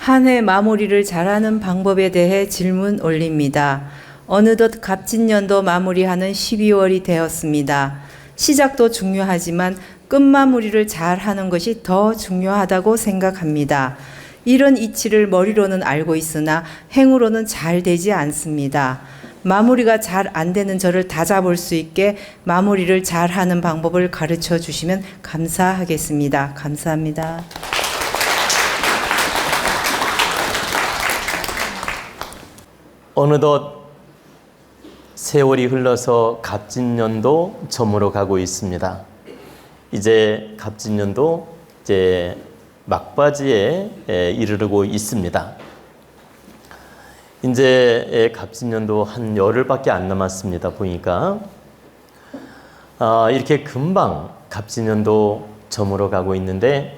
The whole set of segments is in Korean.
한 해 마무리를 잘하는 방법에 대해 질문 올립니다. 어느덧 갑진년도 마무리하는 12월이 되었습니다. 시작도 중요하지만 끝마무리를 잘하는 것이 더 중요하다고 생각합니다. 이런 이치를 머리로는 알고 있으나 행으로는 잘 되지 않습니다. 마무리가 잘 안 되는 저를 다잡을 수 있게 마무리를 잘하는 방법을 가르쳐 주시면 감사하겠습니다. 감사합니다. 어느덧 세월이 흘러서 갑진년도 저물어 가고 있습니다. 이제 갑진년도 이제 막바지에 이르르고 있습니다. 이제 갑진년도 한 열흘밖에 안 남았습니다. 보니까 이렇게 금방 갑진년도 저물어 가고 있는데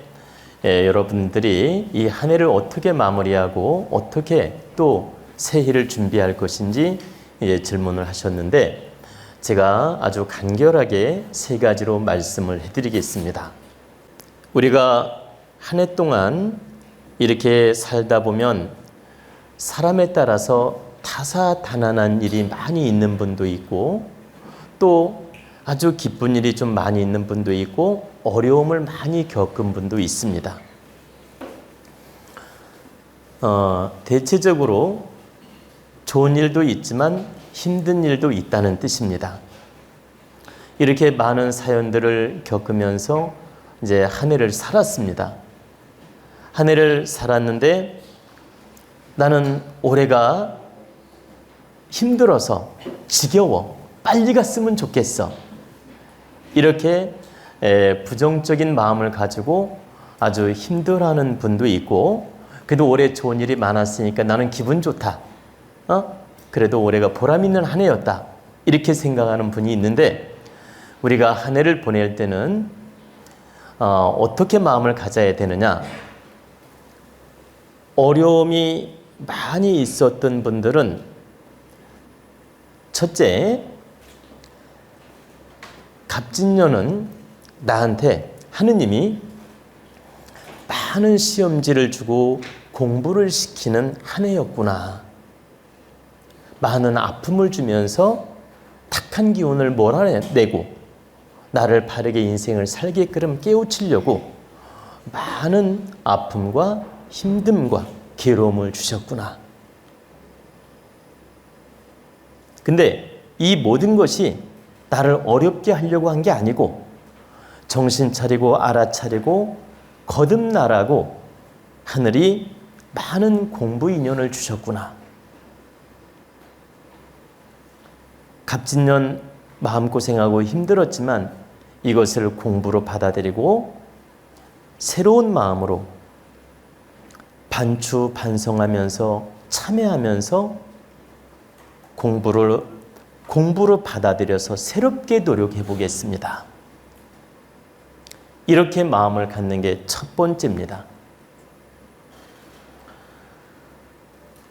여러분들이 이 한 해를 어떻게 마무리하고 어떻게 또 새해를 준비할 것인지 질문을 하셨는데 제가 아주 간결하게 세 가지로 말씀을 해드리겠습니다. 우리가 한 해 동안 이렇게 살다 보면 사람에 따라서 다사다난한 일이 많이 있는 분도 있고 또 아주 기쁜 일이 좀 많이 있는 분도 있고 어려움을 많이 겪은 분도 있습니다. 대체적으로 좋은 일도 있지만 힘든 일도 있다는 뜻입니다. 이렇게 많은 사연들을 겪으면서 이제 한 해를 살았습니다. 한 해를 살았는데 나는 올해가 힘들어서 지겨워 빨리 갔으면 좋겠어 이렇게 부정적인 마음을 가지고 아주 힘들어하는 분도 있고 그래도 올해 좋은 일이 많았으니까 나는 기분 좋다 그래도 올해가 보람 있는 한 해였다 이렇게 생각하는 분이 있는데 우리가 한 해를 보낼 때는 어떻게 마음을 가져야 되느냐. 어려움이 많이 있었던 분들은 첫째, 갑진년은 나한테 하느님이 많은 시험지를 주고 공부를 시키는 한 해였구나. 많은 아픔을 주면서 탁한 기운을 몰아내고 나를 바르게 인생을 살게끔 깨우치려고 많은 아픔과 힘듦과 괴로움을 주셨구나. 근데 이 모든 것이 나를 어렵게 하려고 한 게 아니고 정신 차리고 알아차리고 거듭나라고 하늘이 많은 공부 인연을 주셨구나. 갑진년 마음고생하고 힘들었지만 이것을 공부로 받아들이고 새로운 마음으로 반추반성하면서 참여하면서 공부로 받아들여서 새롭게 노력해 보겠습니다. 이렇게 마음을 갖는 게 첫 번째입니다.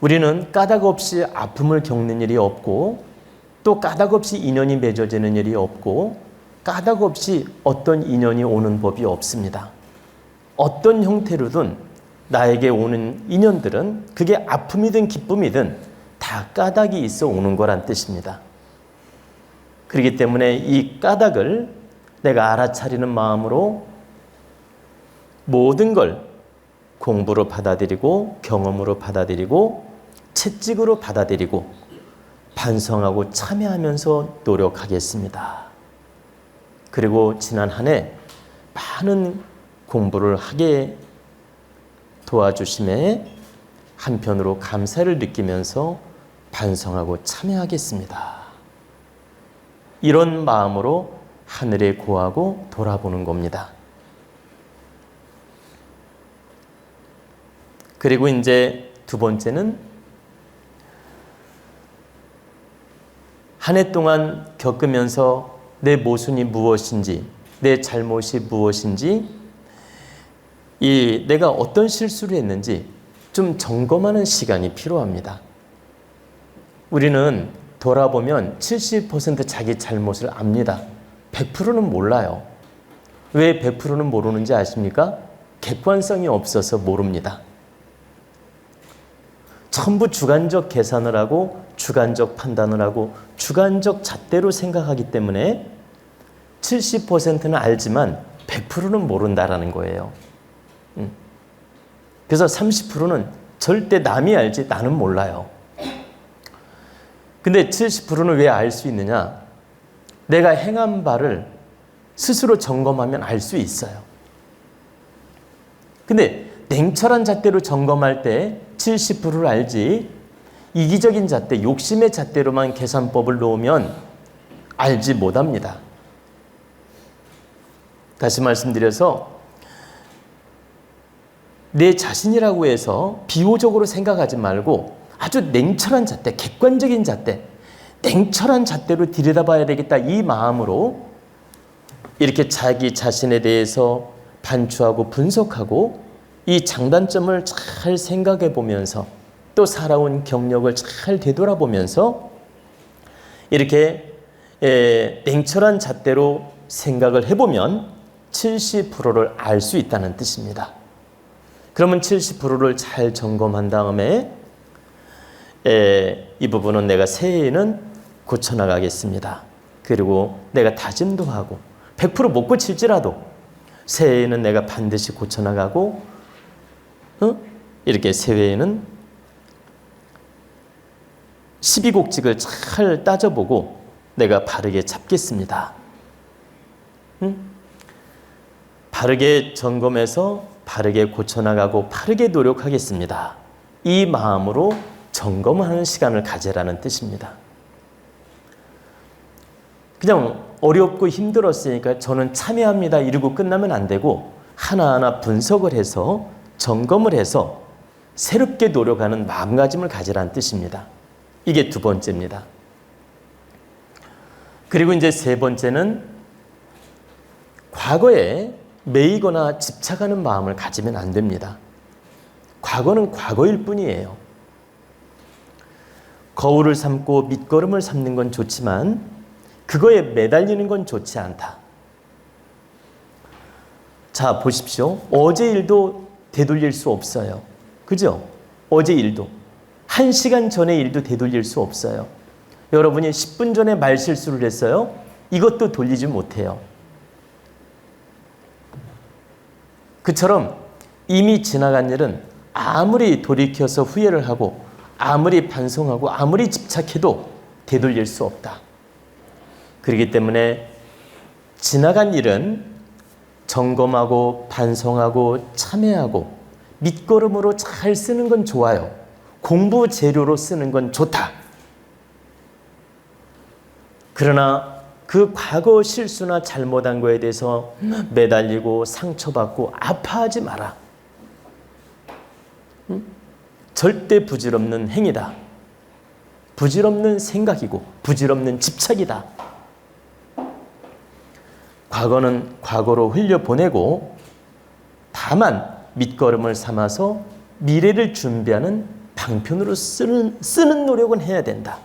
우리는 까닭 없이 아픔을 겪는 일이 없고 또 까닭 없이 인연이 맺어지는 일이 없고 까닭 없이 어떤 인연이 오는 법이 없습니다. 어떤 형태로든 나에게 오는 인연들은 그게 아픔이든 기쁨이든 다 까닭이 있어 오는 거란 뜻입니다. 그렇기 때문에 이 까닭을 내가 알아차리는 마음으로 모든 걸 공부로 받아들이고 경험으로 받아들이고 채찍으로 받아들이고 반성하고 참여하면서 노력하겠습니다. 그리고 지난 한 해 많은 공부를 하게 도와주심에 한편으로 감사를 느끼면서 반성하고 참여하겠습니다. 이런 마음으로 하늘에 고하고 돌아보는 겁니다. 그리고 이제 두 번째는 한 해 동안 겪으면서 내 모순이 무엇인지, 내 잘못이 무엇인지, 내가 어떤 실수를 했는지 좀 점검하는 시간이 필요합니다. 우리는 돌아보면 70% 자기 잘못을 압니다. 100%는 몰라요. 왜 100%는 모르는지 아십니까? 객관성이 없어서 모릅니다. 전부 주관적 계산을 하고 주관적 판단을 하고 주관적 잣대로 생각하기 때문에 70%는 알지만 100%는 모른다라는 거예요. 그래서 30%는 절대 남이 알지 나는 몰라요. 근데 70%는 왜 알 수 있느냐? 내가 행한 바를 스스로 점검하면 알 수 있어요. 근데 냉철한 잣대로 점검할 때 70%를 알지, 이기적인 잣대, 욕심의 잣대로만 계산법을 놓으면 알지 못합니다. 다시 말씀드려서 내 자신이라고 해서 비호적으로 생각하지 말고 아주 냉철한 잣대, 객관적인 잣대, 냉철한 잣대로 들여다봐야 되겠다, 이 마음으로 이렇게 자기 자신에 대해서 반추하고 분석하고 이 장단점을 잘 생각해 보면서 또 살아온 경력을 잘 되돌아보면서 이렇게 냉철한 잣대로 생각을 해보면 70%를 알 수 있다는 뜻입니다. 그러면 70%를 잘 점검한 다음에 이 부분은 내가 새해에는 고쳐나가겠습니다. 그리고 내가 다짐도 하고 100% 못 고칠지라도 새해에는 내가 반드시 고쳐나가고 이렇게 새해에는 12곡직을 잘 따져보고 내가 바르게 잡겠습니다. 바르게 점검해서 바르게 고쳐나가고 바르게 노력하겠습니다. 이 마음으로 점검하는 시간을 가지라는 뜻입니다. 그냥 어렵고 힘들었으니까 저는 참여합니다 이러고 끝나면 안 되고 하나하나 분석을 해서 점검을 해서 새롭게 노력하는 마음가짐을 가지라는 뜻입니다. 이게 두 번째입니다. 그리고 이제 세 번째는 과거에 매이거나 집착하는 마음을 가지면 안 됩니다. 과거는 과거일 뿐이에요. 거울을 삼고 밑거름을 삼는 건 좋지만 그거에 매달리는 건 좋지 않다. 자, 보십시오. 어제 일도 되돌릴 수 없어요. 그죠? 어제 일도. 1시간 전의 일도 되돌릴 수 없어요. 여러분이 10분 전에 말실수를 했어요. 이것도 돌리지 못해요. 그처럼 이미 지나간 일은 아무리 돌이켜서 후회를 하고 아무리 반성하고 아무리 집착해도 되돌릴 수 없다. 그렇기 때문에 지나간 일은 점검하고 반성하고 참회하고 밑거름으로 잘 쓰는 건 좋아요. 공부 재료로 쓰는 건 좋다. 그러나 그 과거 실수나 잘못한 거에 대해서 매달리고 상처받고 아파하지 마라. 절대 부질없는 행위다. 부질없는 생각이고 부질없는 집착이다. 과거는 과거로 흘려보내고 다만 밑거름을 삼아서 미래를 준비하는 방편으로 쓰는 노력은 해야 된다.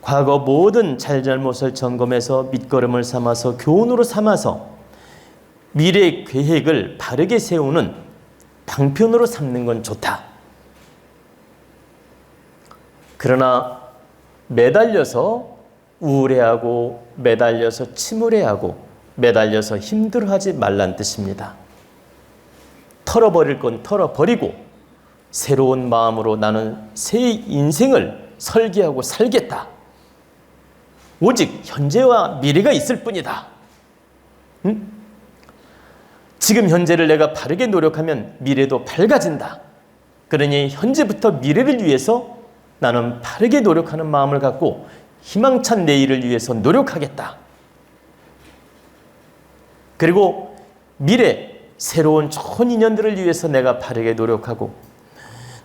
과거 모든 잘잘못을 점검해서 밑거름을 삼아서 교훈으로 삼아서 미래 계획을 바르게 세우는 방편으로 삼는 건 좋다. 그러나 매달려서 우울해하고 매달려서 침울해하고 매달려서 힘들어하지 말란 뜻입니다. 털어버릴 건 털어버리고 새로운 마음으로 나는 새 인생을 설계하고 살겠다. 오직 현재와 미래가 있을 뿐이다. 지금 현재를 내가 바르게 노력하면 미래도 밝아진다. 그러니 현재부터 미래를 위해서 나는 바르게 노력하는 마음을 갖고 희망찬 내일을 위해서 노력하겠다. 그리고 미래 새로운 좋은 인연들을 위해서 내가 바르게 노력하고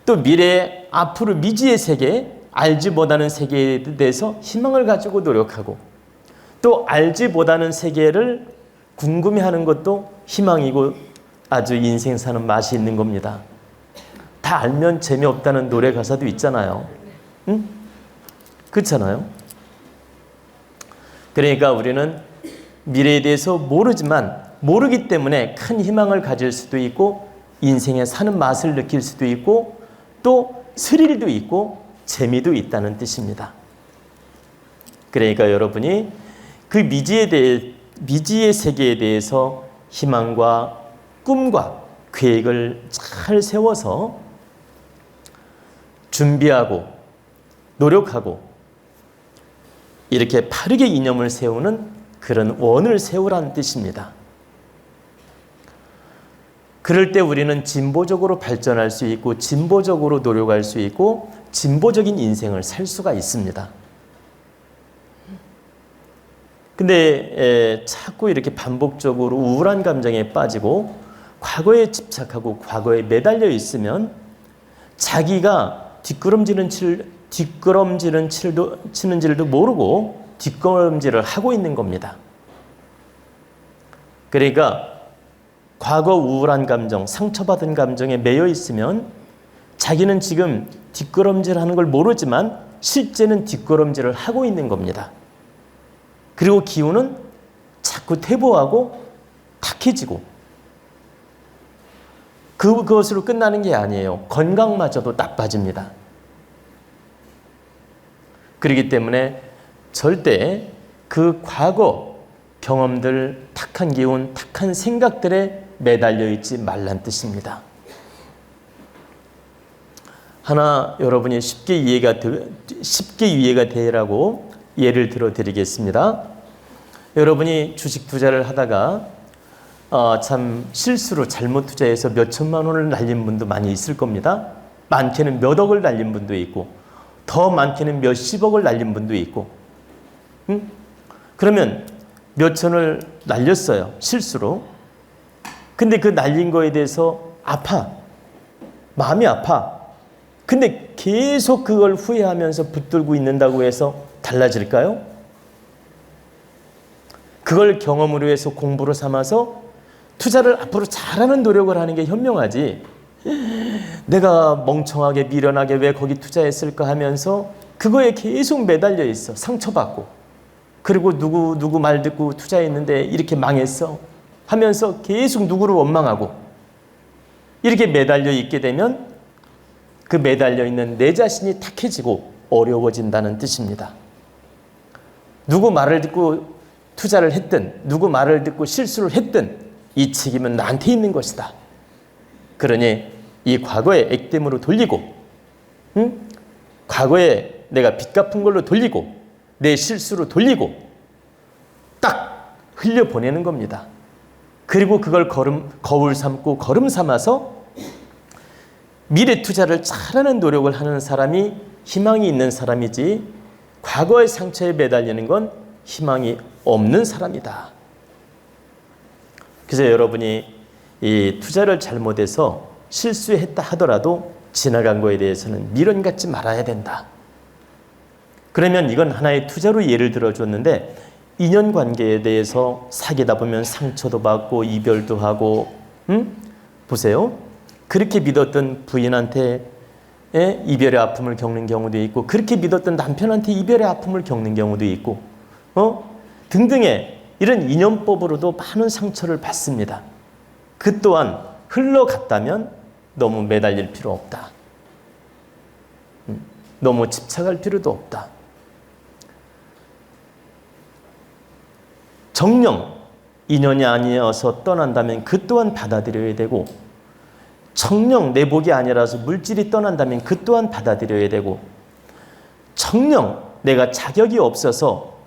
또 미래의 앞으로 미지의 세계, 알지 못하는 세계에 대해서 희망을 가지고 노력하고 또 알지 못하는 세계를 궁금해하는 것도 희망이고 아주 인생 사는 맛이 있는 겁니다. 다 알면 재미없다는 노래 가사도 있잖아요. 응? 그렇잖아요. 그러니까 우리는 미래에 대해서 모르지만 모르기 때문에 큰 희망을 가질 수도 있고 인생에 사는 맛을 느낄 수도 있고 또 스릴도 있고 재미도 있다는 뜻입니다. 그러니까 여러분이 그 미지의 세계에 대해서 희망과 꿈과 계획을 잘 세워서 준비하고 노력하고 이렇게 바르게 이념을 세우는 그런 원을 세우라는 뜻입니다. 그럴 때 우리는 진보적으로 발전할 수 있고 진보적으로 노력할 수 있고 진보적인 인생을 살 수가 있습니다. 근데 자꾸 이렇게 반복적으로 우울한 감정에 빠지고 과거에 집착하고 과거에 매달려 있으면 자기가 뒷걸음질은 치는 줄도 모르고 뒷걸음질을 하고 있는 겁니다. 그러니까 과거 우울한 감정, 상처받은 감정에 매여 있으면 자기는 지금 뒷걸음질하는 걸 모르지만 실제는 뒷걸음질을 하고 있는 겁니다. 그리고 기운은 자꾸 퇴보하고 탁해지고 그것으로 끝나는 게 아니에요. 건강마저도 나빠집니다. 그렇기 때문에 절대 그 과거 경험들, 탁한 기운, 탁한 생각들에 매달려 있지 말란 뜻입니다. 하나 여러분이 쉽게 이해가 되라고 예를 들어 드리겠습니다. 여러분이 주식 투자를 하다가 참 실수로 잘못 투자해서 몇 천만 원을 날린 분도 많이 있을 겁니다. 많게는 몇 억을 날린 분도 있고 더 많게는 몇십억을 날린 분도 있고 그러면 몇 천을 날렸어요. 실수로. 근데 그 날린 거에 대해서 아파. 마음이 아파. 근데 계속 그걸 후회하면서 붙들고 있는다고 해서 달라질까요? 그걸 경험으로 해서 공부로 삼아서 투자를 앞으로 잘하는 노력을 하는 게 현명하지. 내가 멍청하게 미련하게 왜 거기 투자했을까 하면서 그거에 계속 매달려 있어. 상처받고. 그리고 누구 말 듣고 투자했는데 이렇게 망했어 하면서 계속 누구를 원망하고 이렇게 매달려 있게 되면 그 매달려 있는 내 자신이 탁해지고 어려워진다는 뜻입니다. 누구 말을 듣고 투자를 했든 누구 말을 듣고 실수를 했든 이 책임은 나한테 있는 것이다. 그러니 이 과거의 액땜으로 돌리고 과거에 내가 빚 갚은 걸로 돌리고 내 실수로 돌리고 딱 흘려보내는 겁니다. 그리고 그걸 거울 삼고 걸음 삼아서 미래 투자를 잘하는 노력을 하는 사람이 희망이 있는 사람이지 과거의 상처에 매달리는 건 희망이 없는 사람이다. 그래서 여러분이 이 투자를 잘못해서 실수했다 하더라도 지나간 거에 대해서는 미련 갖지 말아야 된다. 그러면 이건 하나의 투자로 예를 들어줬는데 인연관계에 대해서 사귀다 보면 상처도 받고 이별도 하고 보세요. 그렇게 믿었던 부인한테 이별의 아픔을 겪는 경우도 있고 그렇게 믿었던 남편한테 이별의 아픔을 겪는 경우도 있고 등등의 이런 인연법으로도 많은 상처를 받습니다. 그 또한 흘러갔다면 너무 매달릴 필요 없다. 너무 집착할 필요도 없다. 정령 인연이 아니어서 떠난다면 그 또한 받아들여야 되고 정령 내 복이 아니라서 물질이 떠난다면 그 또한 받아들여야 되고 정령 내가 자격이 없어서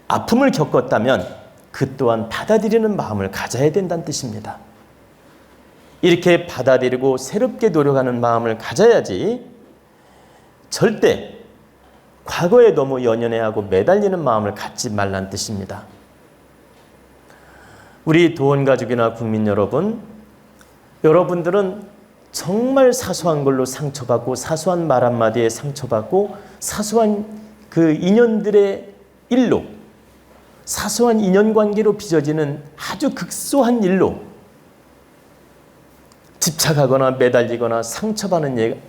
아픔을 겪었다면 그 또한 받아들이는 마음을 가져야 된다는 뜻입니다. 이렇게 받아들이고 새롭게 노력하는 마음을 가져야지 절대 과거에 너무 연연해하고 매달리는 마음을 갖지 말란 뜻입니다. 우리 도원가족이나 국민 여러분, 여러분들은 정말 사소한 걸로 상처받고 사소한 말 한마디에 상처받고 사소한 그 인연들의 일로 사소한 인연관계로 빚어지는 아주 극소한 일로 집착하거나 매달리거나 상처받는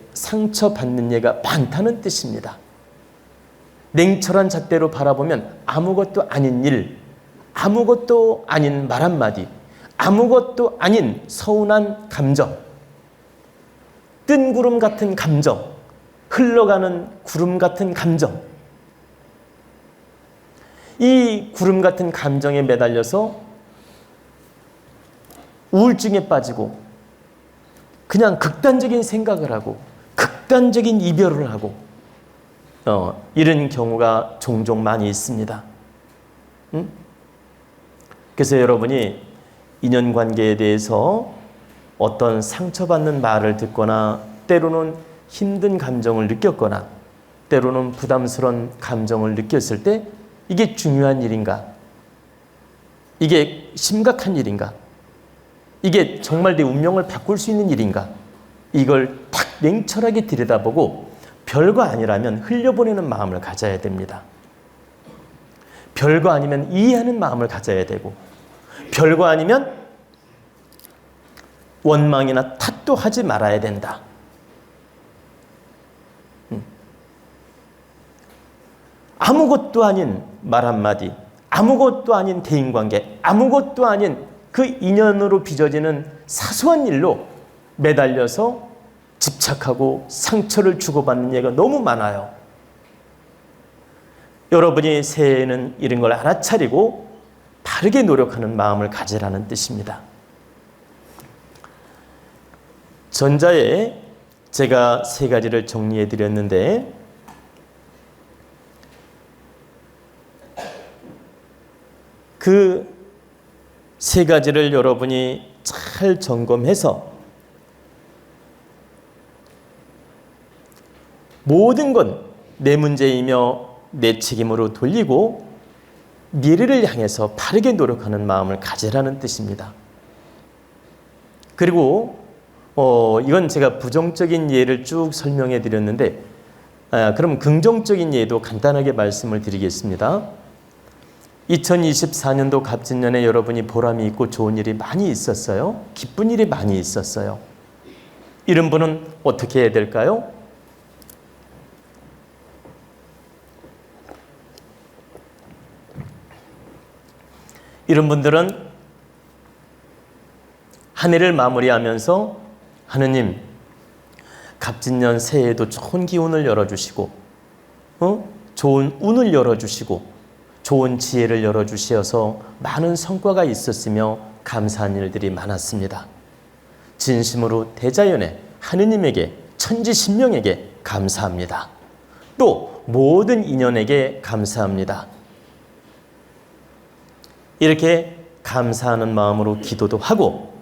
예가 많다는 뜻입니다. 냉철한 잣대로 바라보면 아무것도 아닌 일, 아무것도 아닌 말 한마디, 아무것도 아닌 서운한 감정 뜬구름 같은 감정, 흘러가는 구름 같은 감정, 이 구름 같은 감정에 매달려서 우울증에 빠지고 그냥 극단적인 생각을 하고 극단적인 이별을 하고 이런 경우가 종종 많이 있습니다. 그래서 여러분이 인연관계에 대해서 어떤 상처받는 말을 듣거나 때로는 힘든 감정을 느꼈거나 때로는 부담스러운 감정을 느꼈을 때 이게 중요한 일인가? 이게 심각한 일인가? 이게 정말 내 운명을 바꿀 수 있는 일인가? 이걸 딱 냉철하게 들여다보고 별거 아니라면 흘려보내는 마음을 가져야 됩니다. 별거 아니면 이해하는 마음을 가져야 되고 별거 아니면 원망이나 탓도 하지 말아야 된다. 아무것도 아닌 말 한마디, 아무것도 아닌 대인관계, 아무것도 아닌 그 인연으로 빚어지는 사소한 일로 매달려서 집착하고 상처를 주고받는 예가 너무 많아요. 여러분이 새해에는 이런 걸 알아차리고 바르게 노력하는 마음을 가지라는 뜻입니다. 전자에 제가 3가지를 정리해 드렸는데 그 3가지를 여러분이 잘 점검해서 모든 건 내 문제이며 내 책임으로 돌리고 미래를 향해서 바르게 노력하는 마음을 가지라는 뜻입니다. 그리고 이건 제가 부정적인 예를 쭉 설명해 드렸는데 그럼 긍정적인 예도 간단하게 말씀을 드리겠습니다. 2024년도 갑진년에 여러분이 보람이 있고 좋은 일이 많이 있었어요. 기쁜 일이 많이 있었어요. 이런 분은 어떻게 해야 될까요? 이런 분들은 한 해를 마무리하면서 하느님, 갑진년 새해에도 좋은 기운을 열어주시고 좋은 운을 열어주시고 좋은 지혜를 열어주셔서 많은 성과가 있었으며 감사한 일들이 많았습니다. 진심으로 대자연에 하느님에게 천지신명에게 감사합니다. 또 모든 인연에게 감사합니다. 이렇게 감사하는 마음으로 기도도 하고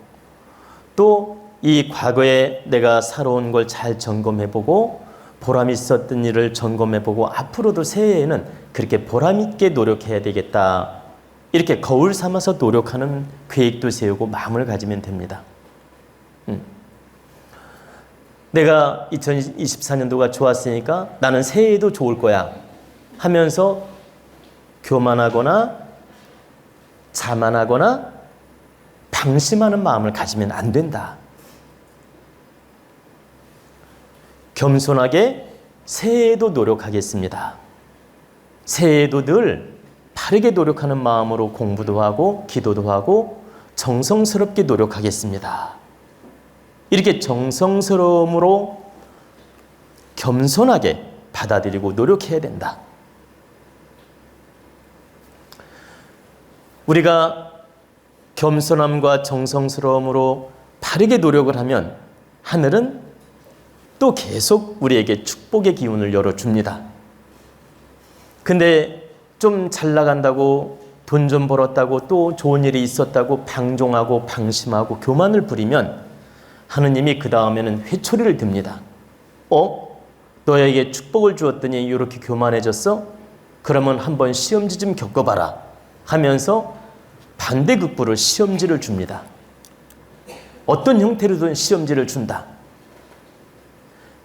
또 이 과거에 내가 살아온 걸 잘 점검해보고 보람 있었던 일을 점검해보고 앞으로도 새해에는 그렇게 보람 있게 노력해야 되겠다. 이렇게 거울 삼아서 노력하는 계획도 세우고 마음을 가지면 됩니다. 내가 2024년도가 좋았으니까 나는 새해에도 좋을 거야 하면서 교만하거나 자만하거나 방심하는 마음을 가지면 안 된다. 겸손하게 새해에도 노력하겠습니다. 새해에도 늘 바르게 노력하는 마음으로 공부도 하고 기도도 하고 정성스럽게 노력하겠습니다. 이렇게 정성스러움으로 겸손하게 받아들이고 노력해야 된다. 우리가 겸손함과 정성스러움으로 바르게 노력을 하면 하늘은 또 계속 우리에게 축복의 기운을 열어줍니다. 근데 좀 잘 나간다고 돈 좀 벌었다고 또 좋은 일이 있었다고 방종하고 방심하고 교만을 부리면 하느님이 그 다음에는 회초리를 듭니다. 너에게 축복을 주었더니 이렇게 교만해졌어? 그러면 한번 시험지 좀 겪어봐라 하면서 반대급부를 시험지를 줍니다. 어떤 형태로든 시험지를 준다.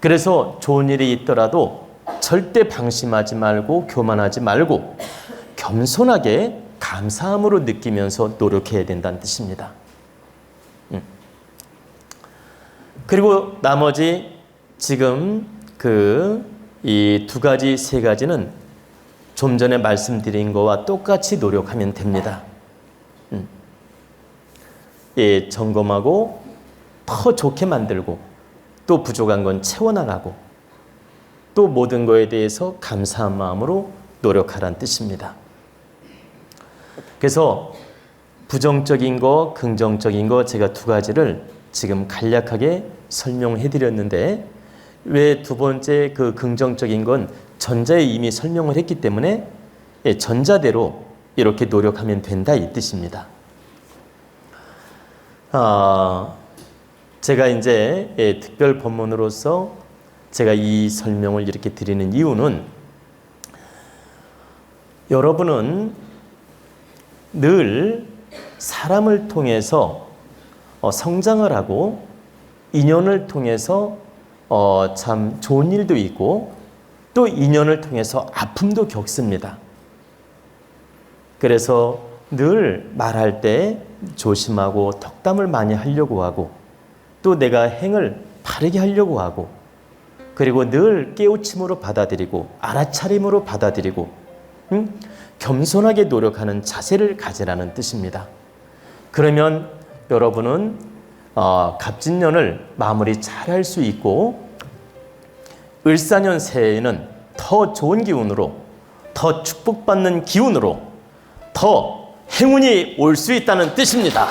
그래서 좋은 일이 있더라도 절대 방심하지 말고 교만하지 말고 겸손하게 감사함으로 느끼면서 노력해야 된다는 뜻입니다. 그리고 나머지 지금 이 2가지, 3가지는 좀 전에 말씀드린 거와 똑같이 노력하면 됩니다. 점검하고 더 좋게 만들고 또 부족한 건 채워나가고 또 모든 거에 대해서 감사한 마음으로 노력하라는 뜻입니다. 그래서 부정적인 거, 긍정적인 거 제가 두 가지를 지금 간략하게 설명해 드렸는데 왜 두 번째 그 긍정적인 건 전자에 이미 설명을 했기 때문에 전자대로 이렇게 노력하면 된다 이 뜻입니다. 제가 이제 특별 본문으로서 제가 이 설명을 이렇게 드리는 이유는 여러분은 늘 사람을 통해서 성장을 하고 인연을 통해서 참 좋은 일도 있고 또 인연을 통해서 아픔도 겪습니다. 그래서 늘 말할 때 조심하고 덕담을 많이 하려고 하고 또 내가 행을 바르게 하려고 하고 그리고 늘 깨우침으로 받아들이고 알아차림으로 받아들이고 겸손하게 노력하는 자세를 가지라는 뜻입니다. 그러면 여러분은 갑진년을 마무리 잘할 수 있고 을사년 새해에는 더 좋은 기운으로 더 축복받는 기운으로 더 행운이 올 수 있다는 뜻입니다.